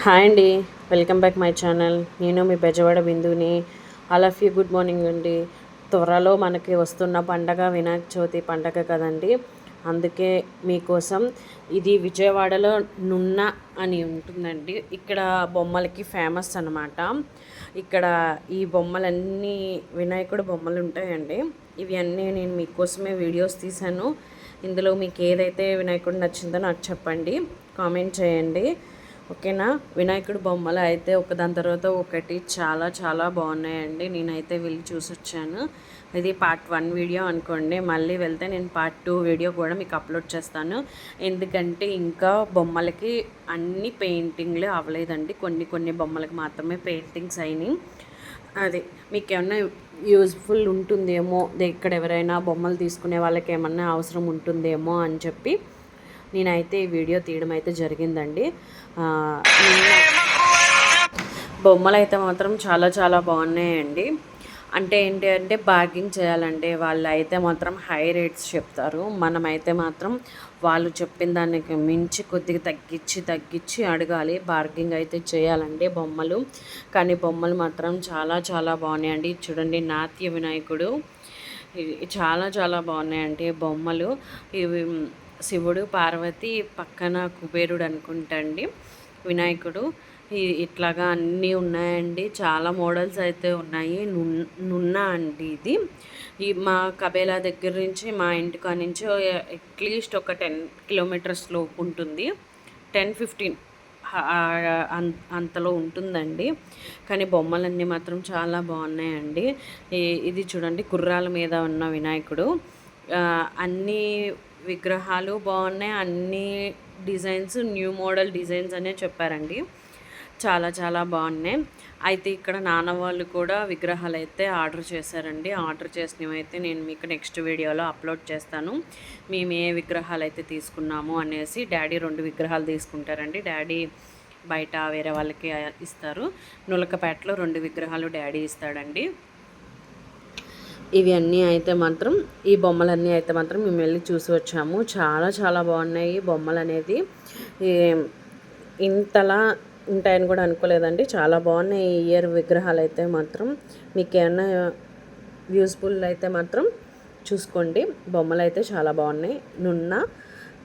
Hi అండి, welcome back my channel. నేను మీ బెజవాడ బిందుని. All of you good morning అండి. త్వరలో మనకి వస్తున్న పండగ వినాయక చవితి పండగ కదండి. అందుకే మీకోసం ఇది విజయవాడలో నున్న అని ఉంటుందండి. ఇక్కడ బొమ్మలకి ఫేమస్ అనమాట. ఇక్కడ ఈ బొమ్మలన్నీ వినాయకుడు బొమ్మలు ఉంటాయండి. ఇవి అన్నీ నేను మీకోసమే వీడియోస్ తీశాను. ఇందులో మీకు ఏదైతే వినాయకుడు నచ్చిందో నాకు చెప్పండి, కామెంట్ చేయండి. ఓకేనా. వినాయకుడు బొమ్మలు అయితే ఒకదాని తర్వాత ఒకటి చాలా చాలా బాగున్నాయండి. నేనైతే వెళ్ళి చూసొచ్చాను. ఇది పార్ట్ 1 వీడియో అనుకోండి. మళ్ళీ వెళ్తే నేను పార్ట్ 2 వీడియో కూడా మీకు అప్లోడ్ చేస్తాను. ఎందుకంటే ఇంకా బొమ్మలకి అన్ని పెయింటింగ్లు అవ్వలేదండి. కొన్ని కొన్ని బొమ్మలకి మాత్రమే పెయింటింగ్స్ అయినాయి. అది మీకు ఏమన్నా యూజ్ఫుల్ ఉంటుందేమో, ఇక్కడ ఎవరైనా బొమ్మలు తీసుకునే వాళ్ళకి ఏమన్నా అవసరం ఉంటుందేమో అని చెప్పి నేనైతే ఈ వీడియో తీయడం అయితే జరిగిందండి. బొమ్మలు అయితే మాత్రం చాలా చాలా బాగున్నాయండి. అంటే ఏంటి అంటే బార్గింగ్ చేయాలంటే వాళ్ళు అయితే మాత్రం హై రేట్స్ చెప్తారు. మనమైతే మాత్రం వాళ్ళు చెప్పిన దానికి మించి కొద్దిగా తగ్గించి అడగాలి. బార్గింగ్ అయితే చేయాలండి బొమ్మలు. కానీ బొమ్మలు మాత్రం చాలా చాలా బాగున్నాయండి. చూడండి, నాట్య వినాయకుడు చాలా చాలా బాగున్నాయండి బొమ్మలు. ఇవి శివుడు, పార్వతి, పక్కన కుబేరుడు అనుకుంటండి వినాయకుడు. ఇట్లాగా అన్నీ ఉన్నాయండి. చాలా మోడల్స్ అయితే ఉన్నాయి. నున్నా అండి ఇది. ఈ మా కబేలా దగ్గర నుంచి మా ఇంటికా నుంచి అట్లీస్ట్ ఒక 10 కిలోమీటర్స్ లోపు ఉంటుంది. 10-15 అంతలో ఉంటుందండి. కానీ బొమ్మలన్నీ మాత్రం చాలా బాగున్నాయండి. ఇది చూడండి, గుర్రాల మీద ఉన్న వినాయకుడు. అన్నీ విగ్రహాలు బాగున్నాయి. అన్ని డిజైన్స్ న్యూ మోడల్ డిజైన్స్ అనే చెప్పారండి. చాలా చాలా బాగున్నాయి. అయితే ఇక్కడ నాన్న వాళ్ళు కూడా విగ్రహాలు అయితే ఆర్డర్ చేశారండి. ఆర్డర్ చేసినవి అయితే నేను మీకు నెక్స్ట్ వీడియోలో అప్లోడ్ చేస్తాను. మేము ఏ విగ్రహాలు అయితే తీసుకున్నాము అనేసి. డాడీ 2 విగ్రహాలు తీసుకుంటారండి. డాడీ బయట వేరే వాళ్ళకి ఇస్తారు. నులకపేటలో 2 విగ్రహాలు డాడీ ఇస్తాడండి. ఇవి అన్నీ అయితే మాత్రం, ఈ బొమ్మలన్నీ అయితే మాత్రం మేము వెళ్ళి చూసి వచ్చాము. చాలా చాలా బాగున్నాయి బొమ్మలు అనేది. ఇంతలా ఉంటాయని కూడా అనుకోలేదండి. చాలా బాగున్నాయి ఈ ఇయర్ విగ్రహాలు అయితే మాత్రం. మీకు ఏమన్నా యూస్ఫుల్ అయితే మాత్రం చూసుకోండి. బొమ్మలు అయితే చాలా బాగున్నాయి. నున్న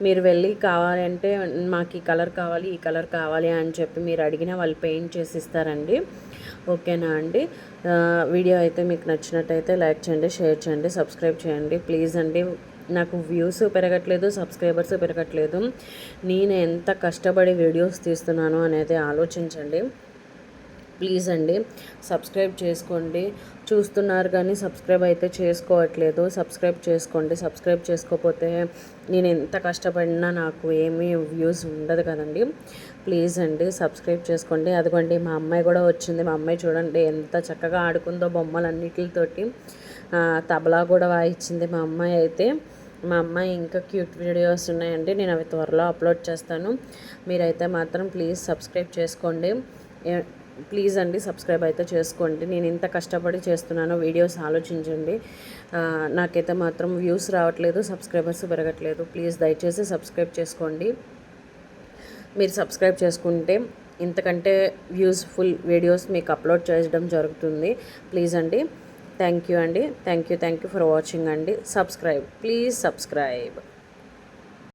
మీరు వెళ్ళి కావాలంటే మాకు ఈ కలర్ కావాలి, ఈ కలర్ కావాలి అని చెప్పి మీరు అడిగిన వాళ్ళు పెయింట్ చేసి ఇస్తారండి. ఓకేనా అండి. వీడియో అయితే మీకు నచ్చినట్టయితే లైక్ చేయండి, షేర్ చేయండి, సబ్స్క్రైబ్ చేయండి ప్లీజ్ అండి. నాకు వ్యూస్ పెరగట్లేదు, సబ్స్క్రైబర్స్ పెరగట్లేదు. నేను ఎంత కష్టపడి వీడియోస్ తీస్తున్నాను అనేది ఆలోచించండి ప్లీజ్ అండి. సబ్స్క్రైబ్ చేసుకోండి. చూస్తున్నారు కానీ సబ్స్క్రైబ్ అయితే చేసుకోవట్లేదు. సబ్స్క్రైబ్ చేసుకోండి. సబ్స్క్రైబ్ చేసుకోకపోతే నేను ఎంత కష్టపడినా నాకు ఏమీ వ్యూస్ ఉండదు కదండి. ప్లీజ్ అండి సబ్స్క్రైబ్ చేసుకోండి. అదిగోండి, మా అమ్మాయి కూడా వచ్చింది. మా అమ్మాయి చూడండి ఎంత చక్కగా ఆడుకుందో బొమ్మలన్నిటితోటి. తబలా కూడా వాయించింది మా అమ్మాయి అయితే. మా అమ్మాయి ఇంకా క్యూట్ వీడియోస్ ఉన్నాయండి. నేను అవి త్వరలో అప్లోడ్ చేస్తాను. మీరైతే మాత్రం ప్లీజ్ సబ్స్క్రైబ్ చేసుకోండి. ప్లీజ్ అండి సబ్స్క్రైబ్ అయితే చేసుకోండి. నేను ఇంత కష్టపడి చేస్తున్నాను వీడియోస్, ఆలోచించండి. నాకైతే మాత్రం వ్యూస్ రావట్లేదు, సబ్స్క్రైబర్స్ పెరగట్లేదు. ప్లీజ్ దయచేసి సబ్స్క్రైబ్ చేసుకోండి. మీరు సబ్స్క్రైబ్ చేసుకుంటే ఇంతకంటే యూస్ఫుల్ వీడియోస్ మీకు అప్లోడ్ చేయడం జరుగుతుంది. ప్లీజ్ అండి. థ్యాంక్ యూ అండి. థ్యాంక్ యూ ఫర్ వాచింగ్ అండి. Subscribe, please subscribe.